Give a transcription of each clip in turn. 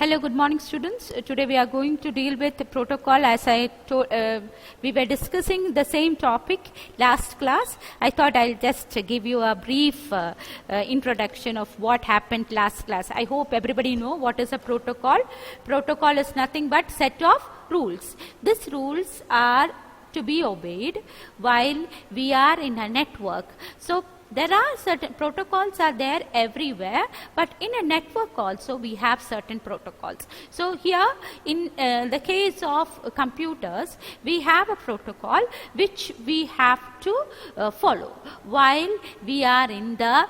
Hello, good morning students. Today we are going to deal with the protocol as we were discussing the same topic last class. I thought I'll just give you a brief introduction of what happened last class. I hope everybody know what is a protocol. Protocol is nothing but set of rules. These rules are to be obeyed while we are in a network. So there are certain protocols are there everywhere, but in a network also we have certain protocols. So here in the case of computers, we have a protocol which we have to follow while we are in the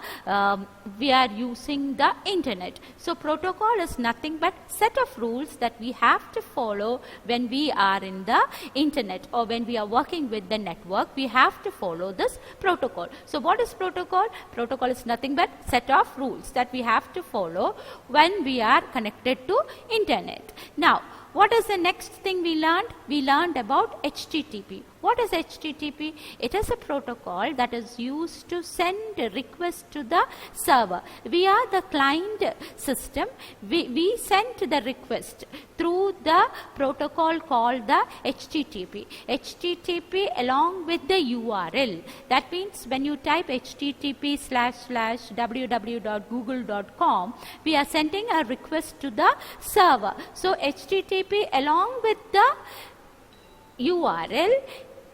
we are using the internet. So protocol is nothing but set of rules that we have to follow when we are in the internet or when we are working with the network. We have to follow this protocol. So what is protocol? Protocol is nothing but set of rules that we have to follow when we are connected to internet. Now, what is the next thing we learned? We learned about HTTP. What is HTTP? It is a protocol that is used to send a request to the server. We are the client system. We send the request through the protocol called the HTTP. HTTP along with the URL. That means when you type http://www.google.com, we are sending a request to the server. So HTTP along with the URL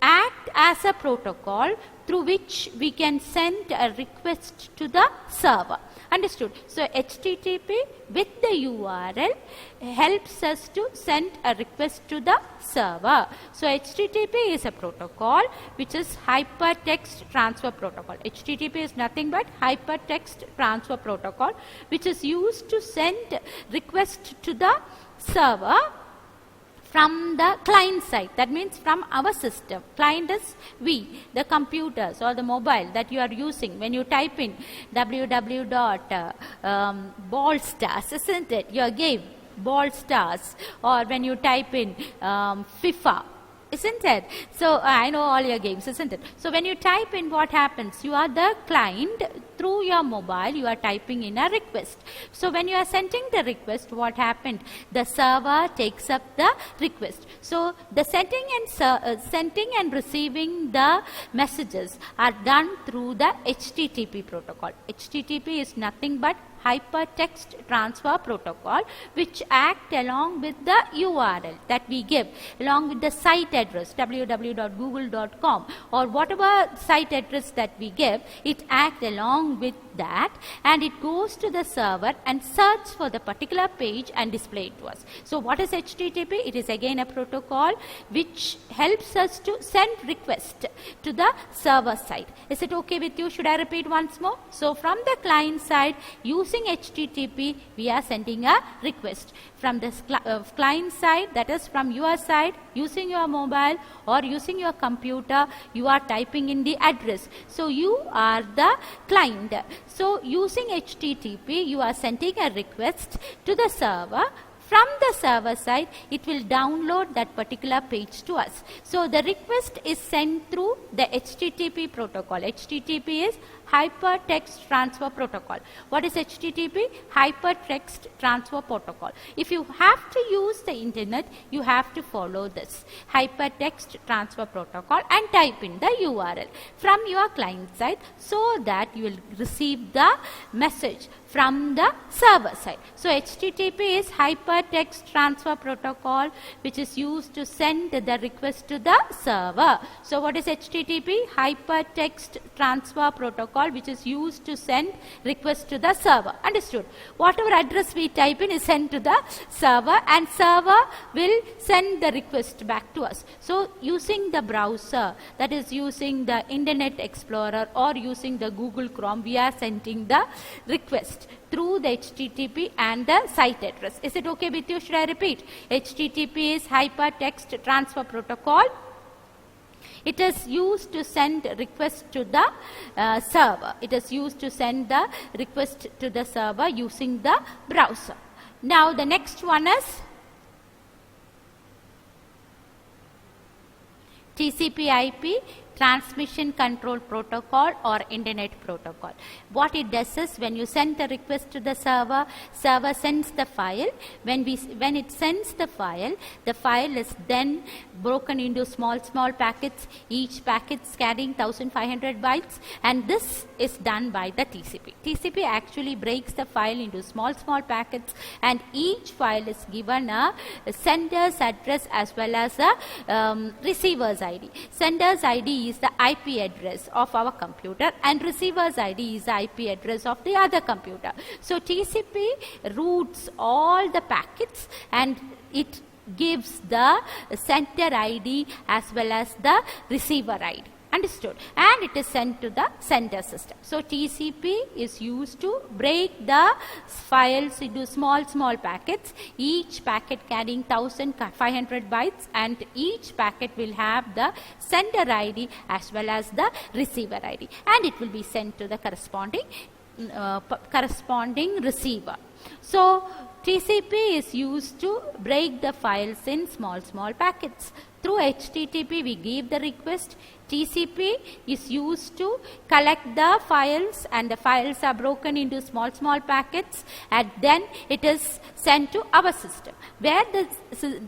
act as a protocol through which we can send a request to the server. Understood? So HTTP with the URL helps us to send a request to the server. So HTTP is a protocol which is hypertext transfer protocol. HTTP is nothing but hypertext transfer protocol which is used to send request to the server from the client side. That means from our system. Client is we, the computers or the mobile that you are using. When you type in www.ballstars, isn't it? Your game, Ballstars. Or when you type in FIFA, isn't it? So I know all your games, isn't it? So when you type in, what happens? You are the client. Through your mobile, you are typing in a request. So when you are sending the request, what happened? The server takes up the request. So the sending and receiving the messages are done through the HTTP protocol. HTTP is nothing but hypertext transfer protocol which act along with the URL that we give, along with the site address www.google.com or whatever site address that we give. It act along with that and it goes to the server and search for the particular page and display it to us. So what is HTTP? It is again a protocol which helps us to send request to the server side. Is it okay with you? Should I repeat once more? So from the client side, using HTTP, we are sending a request. From the client side, that is from your side, using your mobile or using your computer, you are typing in the address. So you are the client. So using HTTP, you are sending a request to the server. From the server side, it will download that particular page to us. So the request is sent through the HTTP protocol. HTTP is hypertext transfer protocol. What is HTTP? Hypertext transfer protocol. If you have to use the internet, you have to follow this hypertext transfer protocol and type in the URL from your client side so that you will receive the message from the server side. So HTTP is hypertext transfer protocol which is used to send the request to the server. So what is HTTP? Hypertext transfer protocol which is used to send request to the server. Understood? Whatever address we type in is sent to the server and server will send the request back to us. So using the browser, that is using the Internet Explorer or using the Google Chrome, we are sending the request through the HTTP and the site address. Is it okay with you? Should I repeat? HTTP is hypertext transfer protocol. It is used to send request to the server. It is used to send the request to the server using the browser. Now the next one is TCP/IP. transmission control protocol or internet protocol. What it does is when you send the request to the server, server sends the file. When it sends the file is then broken into small packets, each packet carrying 1500 bytes, and this is done by the TCP. TCP actually breaks the file into small packets, and each file is given a sender's address as well as a receiver's ID. Sender's ID is the IP address of our computer and receiver's ID is the IP address of the other computer. So TCP routes all the packets and it gives the sender ID as well as the receiver ID. Understood? And it is sent to the sender system. So TCP is used to break the files into small packets, each packet carrying 1500 bytes, and each packet will have the sender ID as well as the receiver ID, and it will be sent to the corresponding receiver. So TCP is used to break the files in small packets. Through HTTP we give the request. TCP is used to collect the files, and the files are broken into small packets, and then it is sent to our system, where the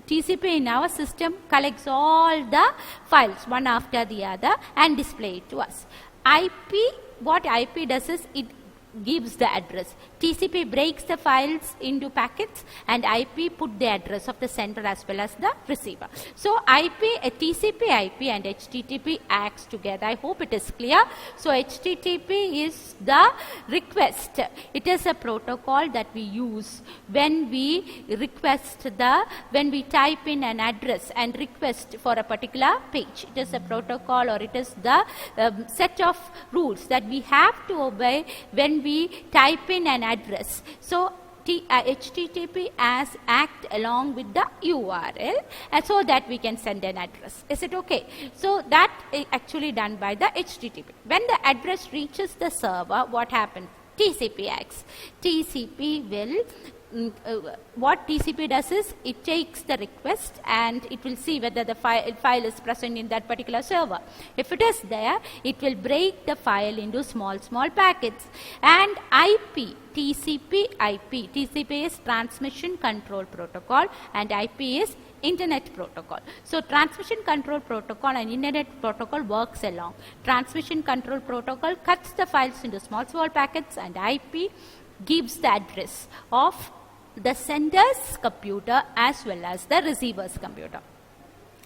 TCP in our system collects all the files one after the other and display it to us. What IP does is it gives the address. TCP breaks the files into packets, and IP put the address of the sender as well as the receiver. So TCP IP and HTTP acts together. I hope it is clear. So HTTP is the request. It is a protocol that we use when we when we type in an address and request for a particular page. It is a protocol, or it is the set of rules that we have to obey when we type in an address. So HTTP act along with the URL so that we can send an address. Is it okay? So that is actually done by the HTTP. When the address reaches the server, what happens? TCP acts. TCP will what TCP does is it takes the request and it will see whether the file is present in that particular server. If it is there, it will break the file into small packets. And TCP is transmission control protocol, and IP is internet protocol. So transmission control protocol and internet protocol works along. Transmission control protocol cuts the files into small packets, and IP gives the address of the sender's computer as well as the receiver's computer.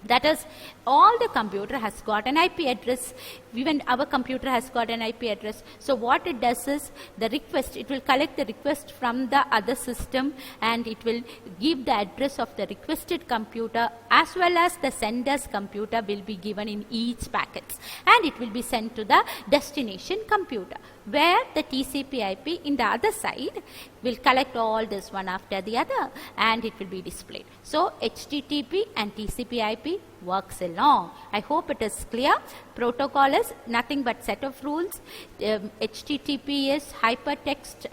That is, all the computer has got an IP address. Even our computer has got an IP address. So what it does is the request, it will collect the request from the other system, and it will give the address of the requested computer as well as the sender's computer will be given in each packet, and it will be sent to the destination computer, where the TCP IP in the other side will collect all this one after the other, and it will be displayed. So HTTP and TCP IP works along. I hope it is clear. Protocol is nothing but set of rules. HTTP is hypertext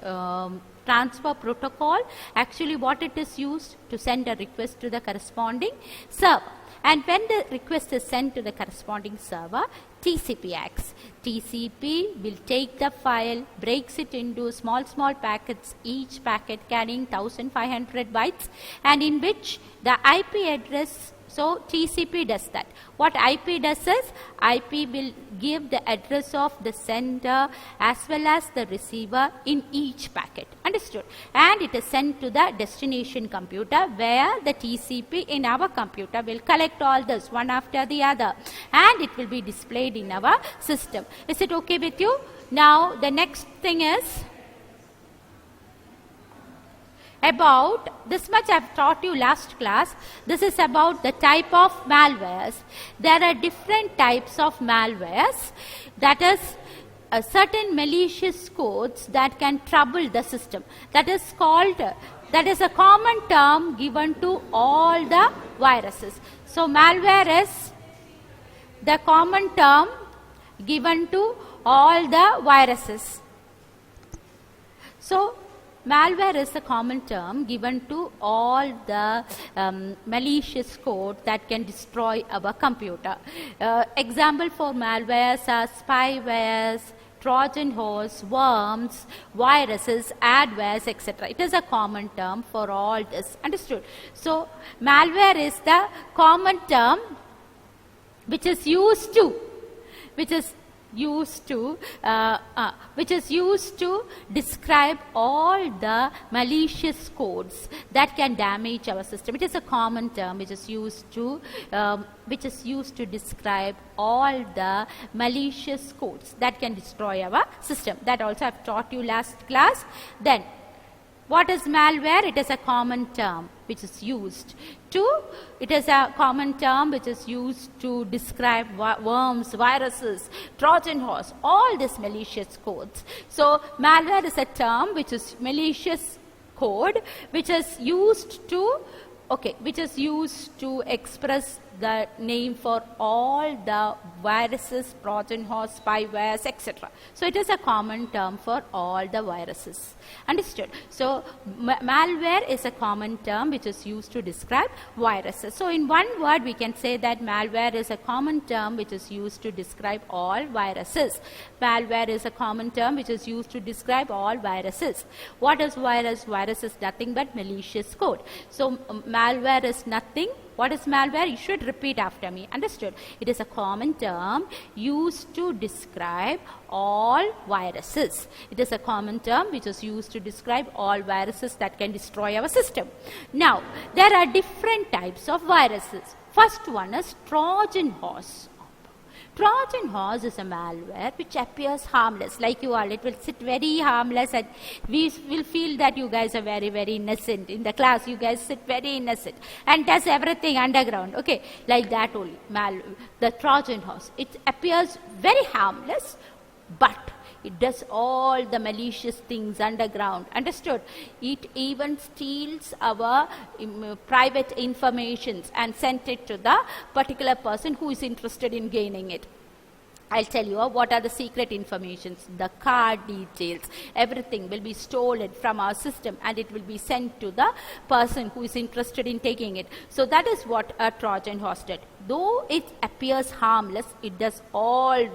transfer protocol. Actually what it is used to send a request to the corresponding server. And when the request is sent to the corresponding server, TCP acts. TCP will take the file, breaks it into small packets, each packet carrying 1500 bytes, and in which the IP address. So TCP does that. What IP does is IP will give the address of the sender as well as the receiver in each packet. Understood? And it is sent to the destination computer, where the TCP in our computer will collect all this one after the other, and it will be displayed in our system. Is it okay with you? Now the next thing is about this much I've taught you last class. This is about the type of malwares. There are different types of malwares, that is certain malicious codes that can trouble the system. That is a common term given to all the viruses. So malware is the common term given to all the viruses. So malware is a common term given to all the malicious code that can destroy our computer. Example for malwares are spywares, Trojan horse, worms, viruses, adwares, etc. It is a common term for all this. Understood? So, malware is the common term which is used to describe all the malicious codes that can damage our system. It is a common term which is used to describe all the malicious codes that can destroy our system. That also I have taught you last class. Then, what is malware? It is a common term which is used to describe worms, viruses, Trojan horse, all these malicious codes. So, malware is a term which is malicious code which is used to express the name for all the viruses, Trojan horse, spywares, etc. So, it is a common term for all the viruses. Understood? So, malware is a common term which is used to describe viruses. So, in one word we can say that malware is a common term which is used to describe all viruses. Malware is a common term which is used to describe all viruses. What is virus? Virus is nothing but malicious code. So, malware is nothing. What is malware? You should repeat after me. Understood? It is a common term used to describe all viruses. It is a common term which is used to describe all viruses that can destroy our system. Now, there are different types of viruses. First one is Trojan horse. Trojan horse is a malware which appears harmless, like you all. It will sit very harmless, and we will feel that you guys are very, very innocent. In the class, you guys sit very innocent and does everything underground. Okay, like that only. The Trojan horse. It appears very harmless, but it does all the malicious things underground. Understood? It even steals our private information and sends it to the particular person who is interested in gaining it. I'll tell you what are the secret informations, the card details, everything will be stolen from our system and it will be sent to the person who is interested in taking it. So that is what a Trojan horse did. Though it appears harmless, it does all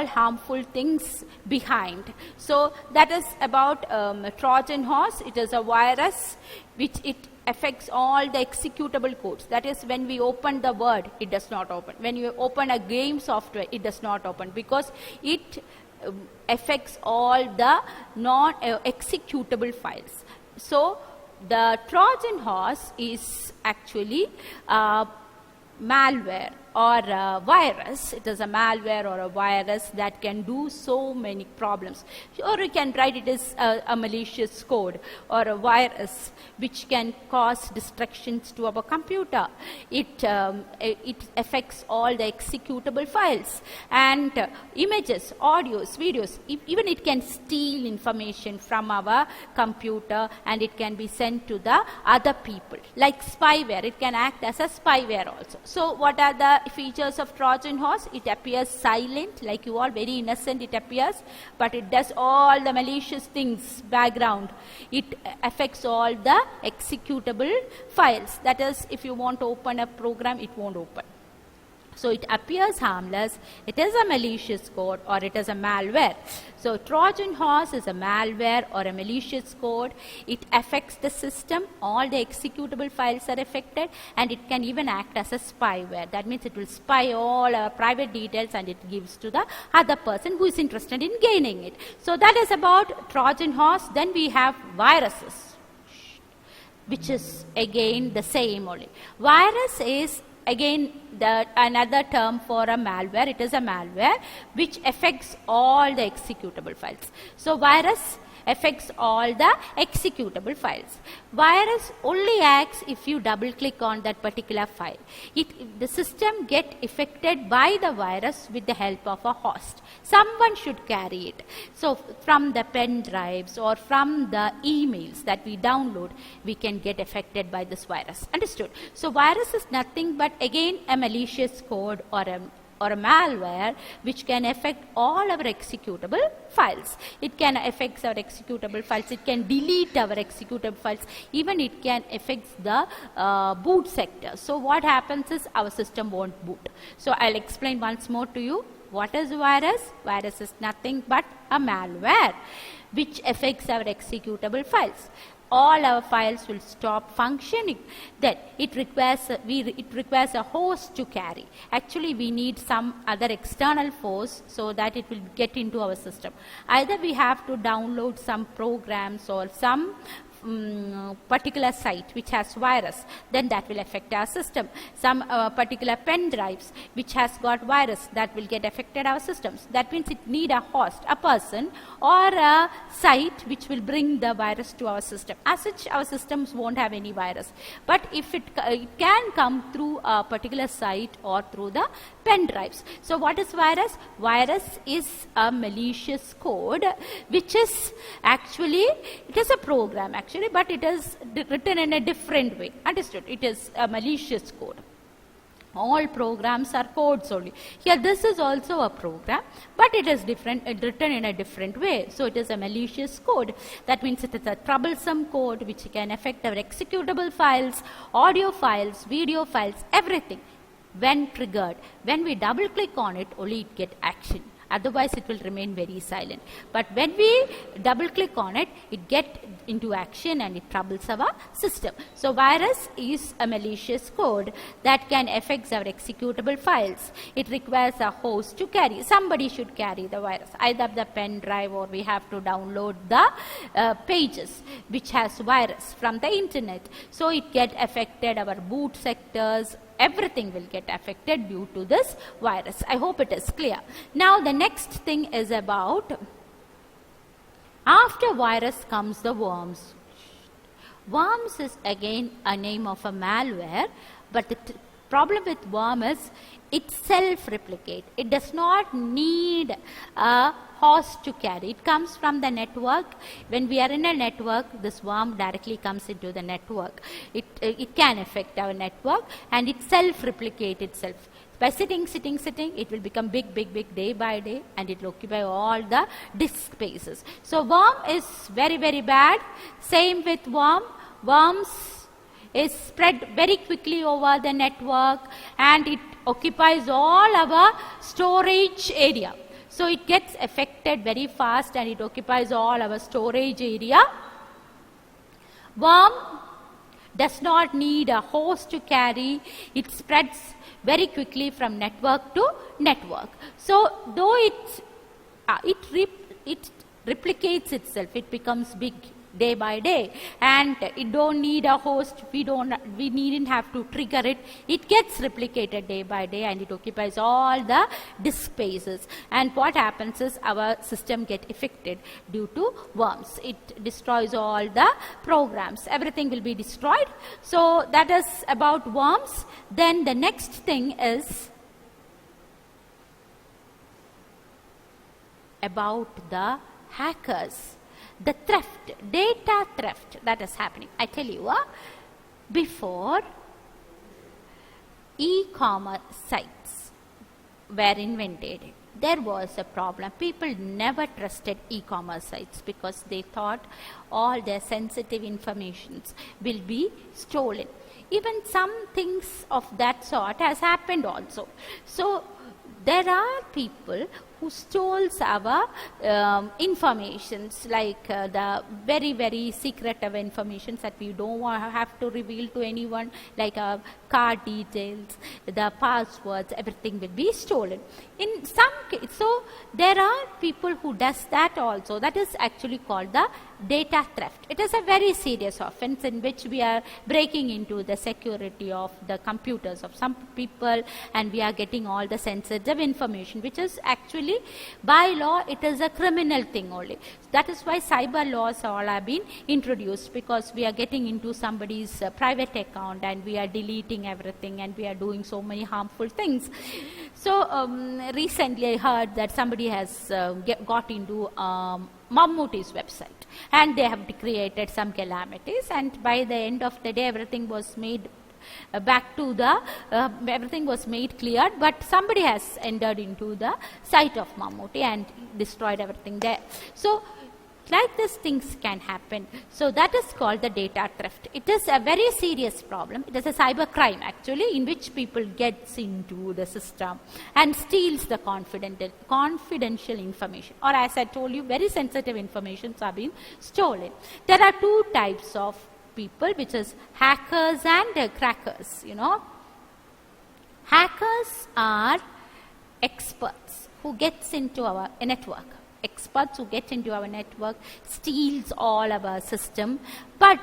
harmful things behind. So that is about Trojan horse. It is a virus which it affects all the executable codes. That is, when we open the Word, it does not open. When you open a game software, it does not open because it affects all the non-executable files. So the Trojan horse is actually malware or a virus. It is a malware or a virus that can do so many problems. Or you can write it as a malicious code or a virus which can cause destructions to our computer. It affects all the executable files and images, audios, videos. Even it can steal information from our computer and it can be sent to the other people. Like spyware, it can act as a spyware also. So what are the features of Trojan horse? It appears silent, like you all, very innocent it appears, but it does all the malicious things background. It affects all the executable files. That is, if you want to open a program, it won't open. So it appears harmless, it is a malicious code or it is a malware. So Trojan horse is a malware or a malicious code. It affects the system, all the executable files are affected, and it can even act as a spyware. That means it will spy all our private details and it gives to the other person who is interested in gaining it. So that is about Trojan horse. Then we have viruses, which is again the same only. Virus is again another term for a malware. It is a malware which affects all the executable files. So virus affects all the executable files. Virus only acts if you double click on that particular file. The system get affected by the virus with the help of a host. Someone should carry it. So from the pen drives or from the emails that we download, we can get affected by this virus. Understood? So virus is nothing but again a malicious code or or a malware which can affect all our executable files. It can affect our executable files, it can delete our executable files, even it can affect the boot sector. So what happens is our system won't boot. So I'll explain once more to you. What is virus? Virus is nothing but a malware which affects our executable files. All our files will stop functioning. Then it requires a host to carry. Actually, we need some other external force so that it will get into our system. Either we have to download some programs or some particular site which has virus, then that will affect our system. Some particular pen drives which has got virus, that will get affected our systems. That means it need a host, a person or a site which will bring the virus to our system. As such, our systems won't have any virus. But if it can come through a particular site or through the pen drives. So what is virus? Virus is a malicious code which is actually, it is a program actually, but it is written in a different way. Understood? It is a malicious code. All programs are codes only. Here this is also a program, but it is different, written in a different way. So it is a malicious code. That means it is a troublesome code which can affect our executable files, audio files, video files, everything. When triggered, when we double click on it, only it get action. Otherwise it will remain very silent. But when we double click on it, it get into action and it troubles our system. So virus is a malicious code that can affect our executable files. It requires a host to carry. Somebody should carry the virus, either the pen drive or we have to download the pages which has virus from the internet. So it get affected our boot sectors. Everything will get affected due to this virus. I hope it is clear. Now the next thing is about, after virus comes the worms. Worms is again a name of a malware, but the problem with worm is it self-replicate. It does not need a host to carry. It comes from the network. When we are in a network, this worm directly comes into the network. It can affect our network and it self-replicate itself. By sitting, it will become big day by day and it will occupy all the disk spaces. So worm is very, very bad. Same with worm. Worms is spread very quickly over the network and it occupies all our storage area. So it gets affected very fast and it occupies all our storage area. Worm does not need a host to carry. It spreads very quickly from network to network. So though it replicates itself, it becomes big day by day and it don't need a host, we needn't have to trigger it. It gets replicated day by day and it occupies all the disk spaces. And what happens is our system get affected due to worms. It destroys all the programs. Everything will be destroyed. So that is about worms. Then the next thing is about the hackers. The theft, data theft that is happening. I tell you, before e-commerce sites were invented, there was a problem. People never trusted e-commerce sites because they thought all their sensitive informations will be stolen. Even some things of that sort has happened also. So there are people who stole our informations, like the very, very secretive informations that we don't have to reveal to anyone, like card details, the passwords, everything will be stolen. In some cases, so there are people who does that also. That is actually called the data theft. It is a very serious offense in which we are breaking into the security of the computers of some people and we are getting all the sensitive information, which is actually by law it is a criminal thing only. That is why cyber laws all have been introduced, because we are getting into somebody's private account and we are deleting everything and we are doing so many harmful things. So recently I heard that somebody has got into Mammootty's website and they have created some calamities, and by the end of the day everything was made back to the, everything was made clear, but somebody has entered into the site of Mammootty and destroyed everything there. So like these things can happen. So that is called the data theft. It is a very serious problem. It is a cyber crime actually, in which people gets into the system and steals the confidential information, or as I told you, very sensitive information are being stolen. There are two types of people, which is hackers and crackers. Hackers are experts who gets into our network. Experts who get into our network, steals all our system, but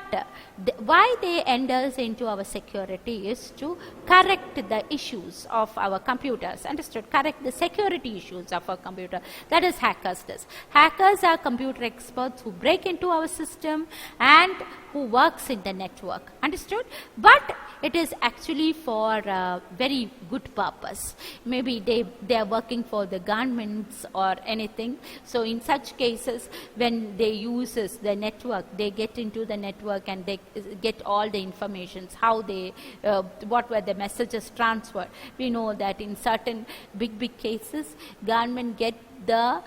why they enters into our security is to correct the issues of our computers. Understood? Correct the security issues of our computer. That is hackers does. Hackers are computer experts who break into our system and who works in the network. Understood? But it is actually for a very good purpose. Maybe they are working for the governments or anything. So in such cases, when they uses the network, they get into the network and they get all the informations, how they, what were the messages transferred. We know that in certain big cases, government get the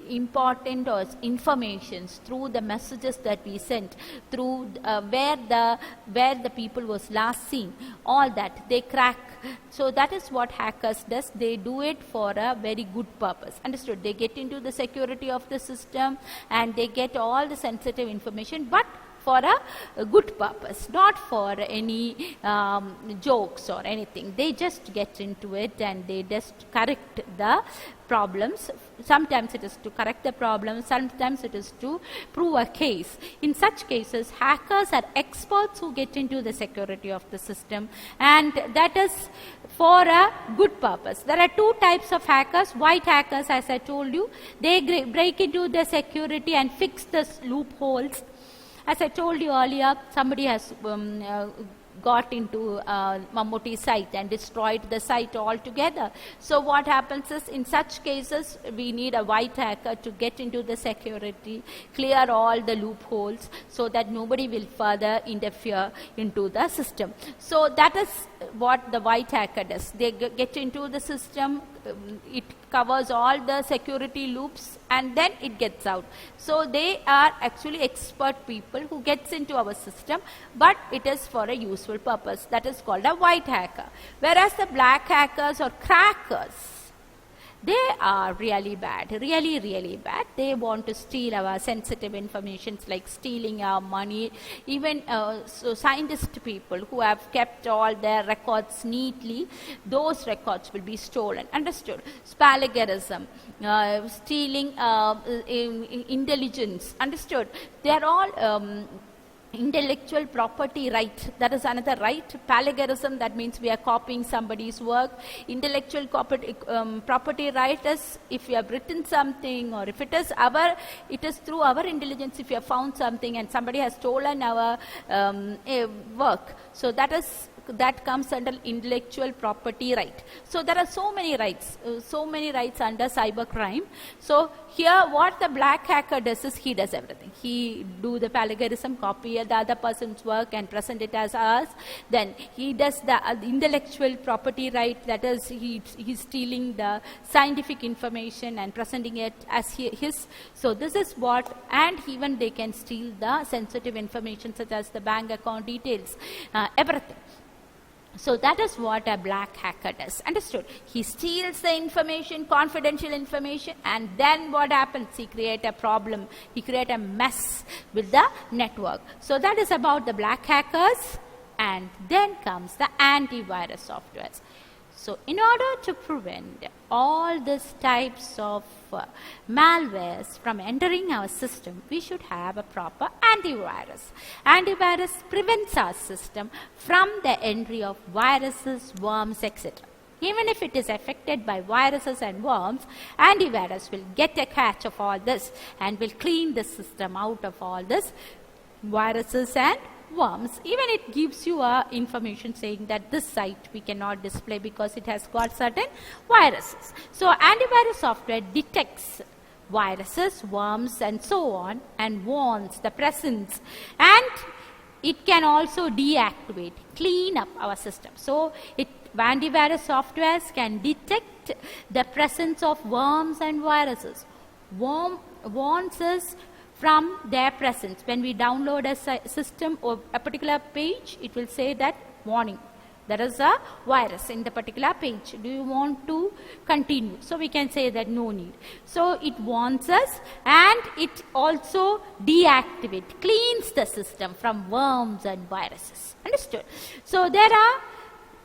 important or informations through the messages that we sent, through where the people was last seen, all that they crack. So that is what hackers does. They do it for a very good purpose. Understood? They get into the security of the system and they get all the sensitive information, but for a good purpose, not for any jokes or anything. They just get into it and they just correct the problems. Sometimes it is to correct the problem, sometimes it is to prove a case. In such cases, hackers are experts who get into the security of the system, and that is for a good purpose. There are two types of hackers. White hackers, as I told you, they break into the security and fix the loopholes. As I told you earlier, somebody has got into Mammootty site and destroyed the site altogether. So what happens is, in such cases, we need a white hacker to get into the security, clear all the loopholes so that nobody will further interfere into the system. So that is what the white hacker does. They get into the system, it covers all the security loops and then it gets out. So they are actually expert people who gets into our system, but it is for a useful purpose. That is called a white hacker. Whereas the black hackers or crackers, they are really bad, really bad. They want to steal our sensitive information, like stealing our money. Even so scientist people who have kept all their records neatly, those records will be stolen. Understood? Plagiarism, stealing intelligence. Understood? They are all intellectual property right. That is another right. Plagiarism, that means we are copying somebody's work. Intellectual property right is if we have written something, or if it is through our intelligence, if you have found something and somebody has stolen our work. So that comes under intellectual property right. So there are so many rights under cybercrime. So here what the black hacker does is he does everything. He do the plagiarism, copy the other person's work and present it as ours. Then he does the intellectual property right, that is he's stealing the scientific information and presenting it as his. So this is what, and even they can steal the sensitive information such as the bank account details, everything. So that is what a black hacker does. Understood? He steals the information, confidential information, and then what happens? He creates a problem. He creates a mess with the network. So that is about the black hackers. And then comes the antivirus softwares. So in order to prevent all these types of malwares from entering our system, we should have a proper antivirus. Antivirus prevents our system from the entry of viruses, worms, etc. Even if it is affected by viruses and worms, antivirus will get a catch of all this and will clean the system out of all this viruses and worms. Even it gives you information saying that this site we cannot display because it has got certain viruses. So antivirus software detects viruses, worms and so on, and warns the presence, and it can also deactivate, clean up our system. So antivirus softwares can detect the presence of worms and viruses. Warns us from their presence. When we download a system or a particular page, it will say that warning, there is a virus in the particular page. Do you want to continue? So we can say that no need. So it warns us, and it also deactivates, cleans the system from worms and viruses. Understood? So there are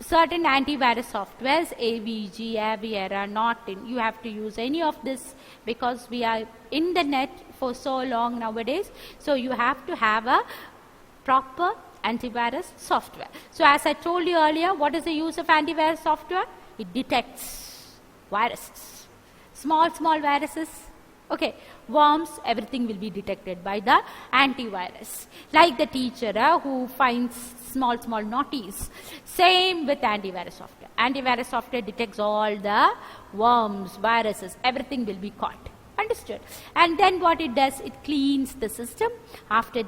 certain antivirus softwares, AVG, Avira, Norton. You have to use any of this because we are in the net for so long nowadays. So you have to have a proper antivirus software. So as I told you earlier, what is the use of antivirus software? It detects viruses, small viruses. Okay, worms, everything will be detected by the antivirus. Like the teacher who finds small naughties. Same with antivirus software. Antivirus software detects all the worms, viruses, everything will be caught. Understood? And then what it does, it cleans the system. After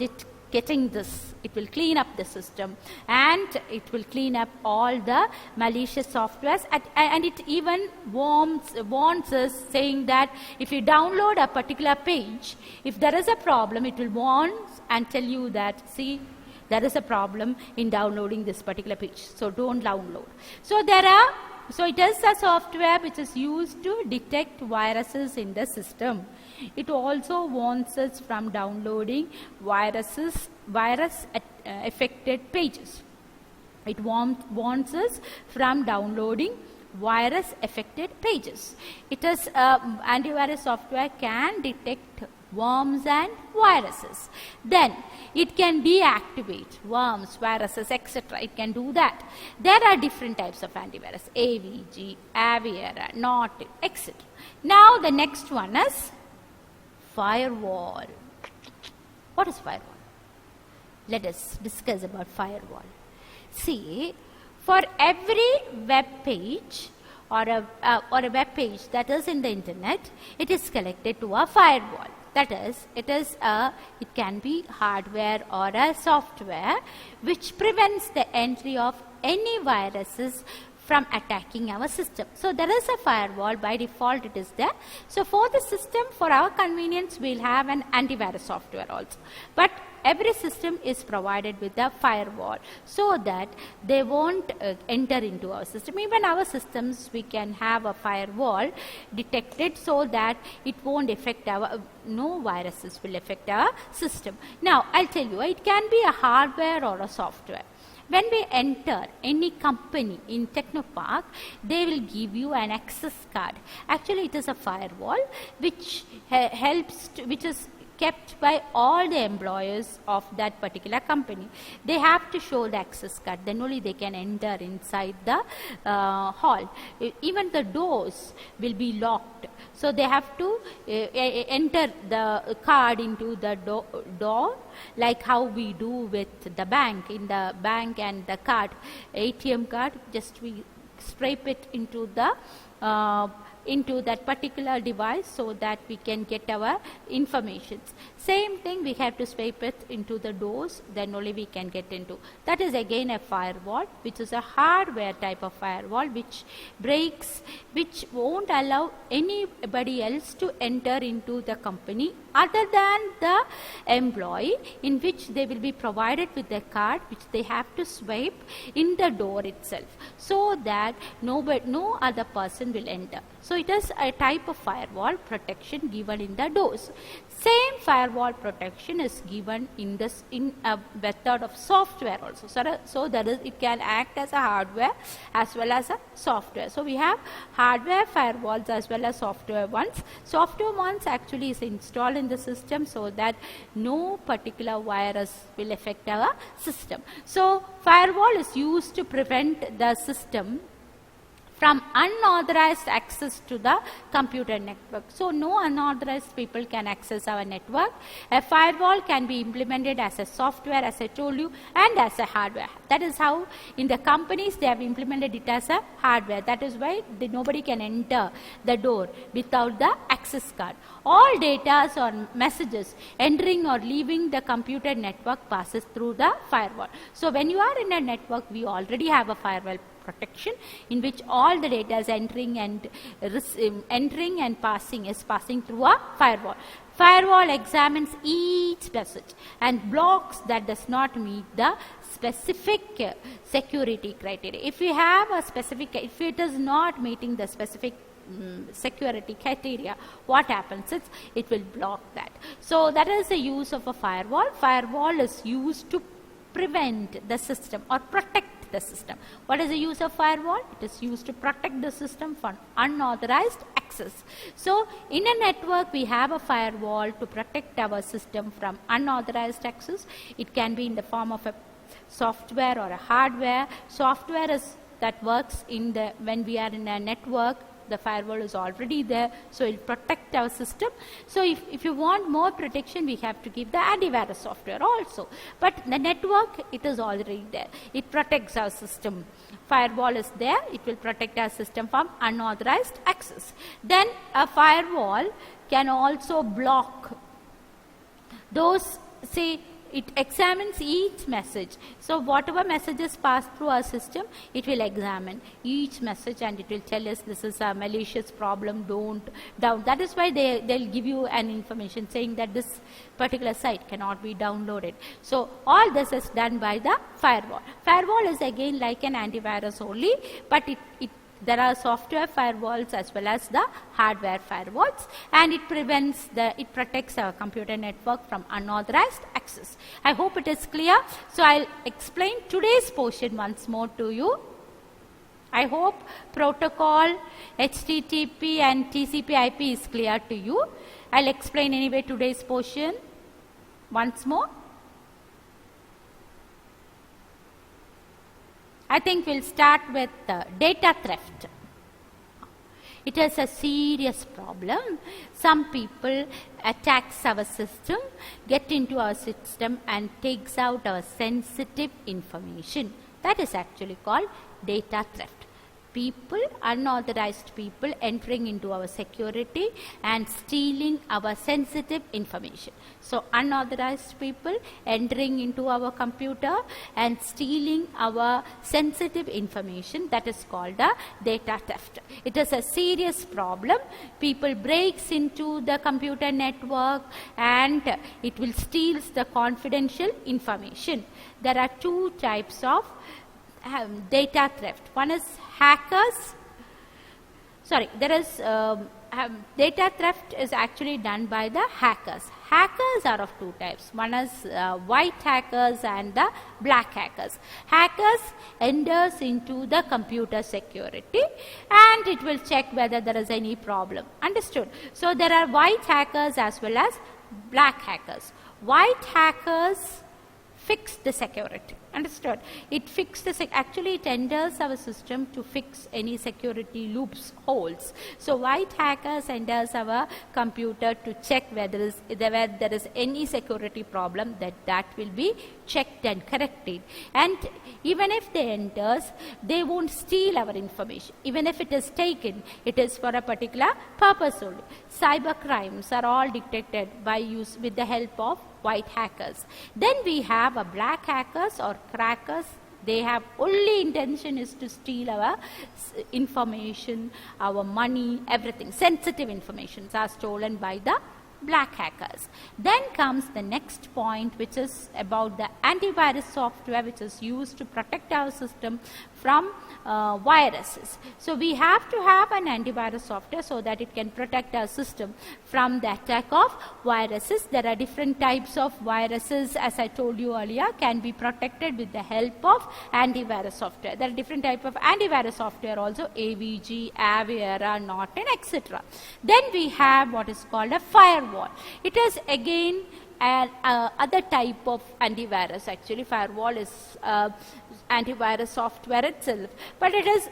getting this, it will clean up the system, and it will clean up all the malicious softwares, and it even warns us, saying that if you download a particular page, if there is a problem, it will warn and tell you that, see, there is a problem in downloading this particular page, so don't download. So it is a software which is used to detect viruses in the system. It also warns us from downloading virus affected pages. It warns us from downloading virus affected pages. It is antivirus software can detect worms and viruses. Then it can deactivate worms, viruses, etc. It can do that. There are different types of antivirus: AVG, Avira, Norton, etc. Now the next one is firewall. What is firewall? Let us discuss about firewall. See, for every web page or a web page that is in the internet, it is connected to a firewall. That is, it can be hardware or a software which prevents the entry of any viruses from attacking our system. So there is a firewall, by default it is there. So for the system, for our convenience, we'll have an antivirus software also. But every system is provided with a firewall so that they won't enter into our system. Even our systems, we can have a firewall detected so that it won't affect our, no viruses will affect our system. Now I'll tell you, it can be a hardware or a software. When we enter any company in Technopark, they will give you an access card. Actually, it is a firewall which which is kept by all the employees of that particular company. They have to show the access card, then only they can enter inside the hall. Even the doors will be locked. So they have to enter the card into the door, like how we do with the bank. In the bank and the card, ATM card, just we scrape it into the into that particular device so that we can get our information. Same thing, we have to swipe it into the doors, then only we can get into. That is again a firewall, which is a hardware type of firewall which breaks, which won't allow anybody else to enter into the company other than the employee, in which they will be provided with a card which they have to swipe in the door itself, so that no other person will enter. So it is a type of firewall protection given in the doors. Same firewall protection is given in a method of software also. So that is, it can act as a hardware as well as a software. So we have hardware firewalls as well as software ones. Software ones actually is installed in the system so that no particular virus will affect our system. So firewall is used to prevent the system from unauthorized access to the computer network. So no unauthorized people can access our network. A firewall can be implemented as a software, as I told you, and as a hardware. That is how in the companies they have implemented it as a hardware. That is why nobody can enter the door without the access card. All data or messages entering or leaving the computer network passes through the firewall. So when you are in a network, we already have a firewall protection in which all the data is entering and passing through a firewall. Firewall examines each message and blocks that does not meet the specific security criteria. If we have a specific, if it is not meeting the specific security criteria, what happens is it will block that. So that is the use of a firewall. Firewall is used to prevent the system or protect the system. What is the use of firewall? It is used to protect the system from unauthorized access. So in a network we have a firewall to protect our system from unauthorized access. It can be in the form of a software or a hardware. Software is that works in the when we are in a network. The firewall is already there, so it will protect our system. So if you want more protection, we have to give the antivirus software also. But the network, it is already there. It protects our system. Firewall is there, it will protect our system from unauthorized access. Then a firewall can also block those, say, it examines each message. So whatever messages pass through our system, it will examine each message and it will tell us this is a malicious problem, don't down. That is why they'll give you an information saying that this particular site cannot be downloaded. So all this is done by the firewall. Firewall is again like an antivirus only, but there are software firewalls as well as the hardware firewalls, and it protects our computer network from unauthorized access. I hope it is clear. So I'll explain today's portion once more to you. I hope protocol, HTTP and TCP/IP is clear to you. I'll explain anyway today's portion once more. I think we'll start with data theft. It is a serious problem. Some people attacks our system, get into our system and takes out our sensitive information. That is actually called data theft. People, unauthorized people entering into our security and stealing our sensitive information. So unauthorized people entering into our computer and stealing our sensitive information, that is called a data theft. It is a serious problem. People breaks into the computer network and it will steal the confidential information. There are two types of data theft. One is hackers. Data theft is actually done by the hackers. Hackers are of two types. One is white hackers and the black hackers. Hackers enters into the computer security and it will check whether there is any problem. Understood? So there are white hackers as well as black hackers. White hackers fix the security. Understood? It fixes actually it enters our system to fix any security loops, holes. So white hackers enters our computer to check whether there is any security problem, that will be checked and corrected. And even if they enters, they won't steal our information. Even if it is taken, it is for a particular purpose only. Cyber crimes are all detected with the help of white hackers. Then we have a black hackers or crackers. They have only intention is to steal our information, our money, everything. Sensitive informations are stolen by the black hackers. Then comes the next point, which is about the antivirus software, which is used to protect our system from viruses. So we have to have an antivirus software so that it can protect our system from the attack of viruses. There are different types of viruses, as I told you earlier, can be protected with the help of antivirus software. There are different types of antivirus software also, AVG, Avira, Norton, etc. Then we have what is called a firewall. It is again an other type of antivirus. Actually, firewall is antivirus software itself, but it is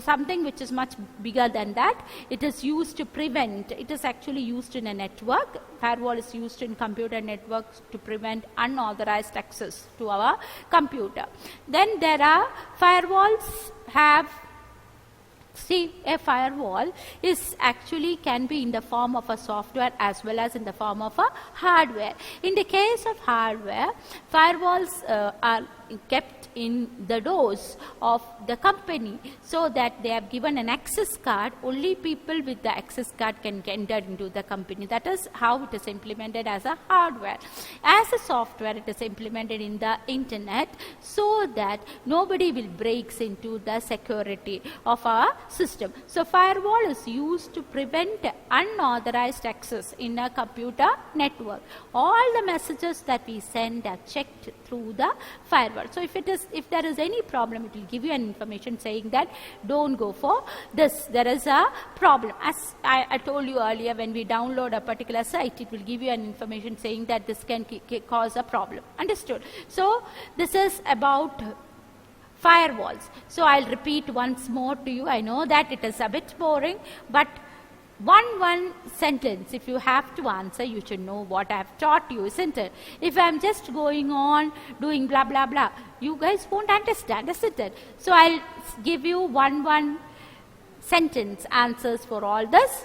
something which is much bigger than that. It is used to prevent, it is actually used in a network. Firewall is used in computer networks to prevent unauthorized access to our computer. Then there are firewalls have, see, a firewall is actually can be in the form of a software as well as in the form of a hardware. In the case of hardware, firewalls are kept in the doors of the company, so that they have given an access card. Only people with the access card can enter into the company. That is how it is implemented as a hardware. As a software, it is implemented in the internet, so that nobody will break into the security of our system. So firewall is used to prevent unauthorized access in a computer network. All the messages that we send are checked through the firewall. So if there is any problem, it will give you an information saying that don't go for this, there is a problem. As I told you earlier, when we download a particular site, it will give you an information saying that this can cause a problem. Understood? So this is about firewalls. So I'll repeat once more to you. I know that it is a bit boring, but one sentence, if you have to answer, you should know what I have taught you, isn't it? If I'm just going on doing blah blah blah, you guys won't understand, isn't it? So I'll give you one sentence answers for all this.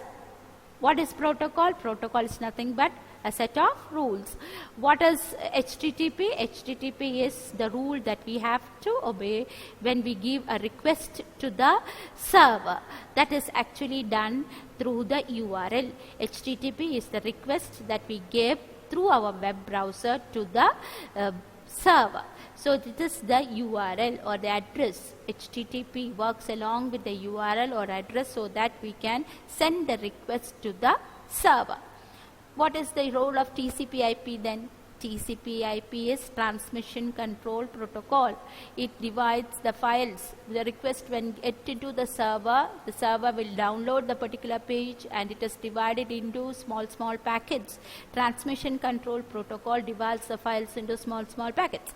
What is protocol? Protocol is nothing but a set of rules. What is HTTP? HTTP is the rule that we have to obey when we give a request to the server. That is actually done through the URL. HTTP is the request that we give through our web browser to the server. So this is the URL or the address. HTTP works along with the URL or address so that we can send the request to the server. What is the role of TCP/IP then? TCP/IP is transmission control protocol. It divides the files. The request when get into the server will download the particular page and it is divided into small packets. Transmission control protocol divides the files into small packets.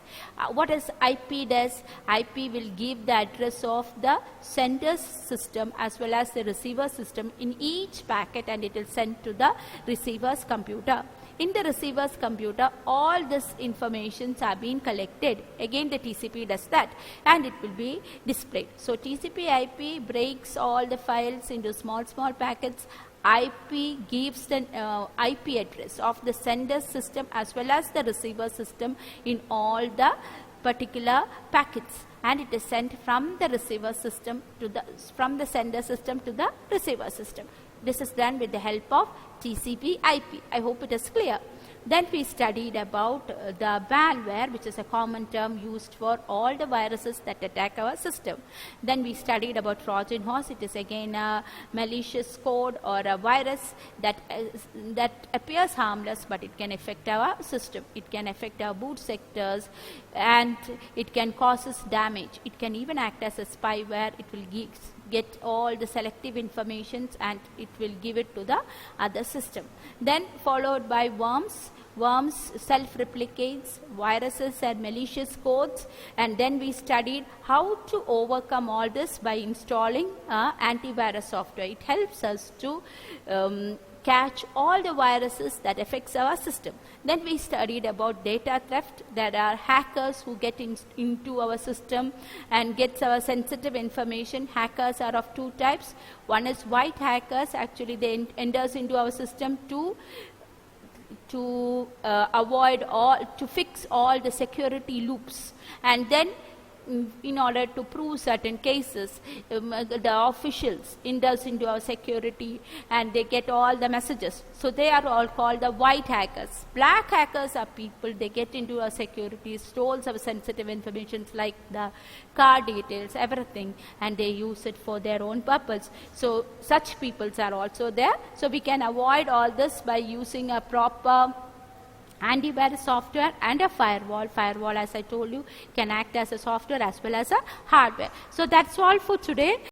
What is IP does? IP will give the address of the sender's system as well as the receiver system in each packet, and it will send to the receiver's computer. In the receiver's computer, all this informations are being collected. Again, the TCP does that, and it will be displayed. So TCP/IP breaks all the files into small packets. IP gives the IP address of the sender system as well as the receiver system in all the particular packets, and it is sent from the receiver system to from the sender system to the receiver system. This is done with the help of TCP/IP. I hope it is clear. Then we studied about the malware, which is a common term used for all the viruses that attack our system. Then we studied about Trojan horse. It is again a malicious code or a virus that appears harmless, but it can affect our system. It can affect our boot sectors, and it can cause us damage. It can even act as a spyware. It will get all the selective informations and it will give it to the other system. Then followed by worms. Worms self-replicates, viruses and malicious codes, and then we studied how to overcome all this by installing antivirus software. It helps us to catch all the viruses that affects our system. Then we studied about data theft. There are hackers who get into our system and gets our sensitive information. Hackers are of two types. One is white hackers. Actually, they enters into our system to fix all the security loops, and then in order to prove certain cases, the officials enters into our security and they get all the messages. So they are all called the white hackers. Black hackers are people, they get into our security, stores our sensitive information like the car details, everything, and they use it for their own purpose. So such peoples are also there. So we can avoid all this by using a proper antivirus software and a firewall. Firewall, as I told you, can act as a software as well as a hardware. So that's all for today.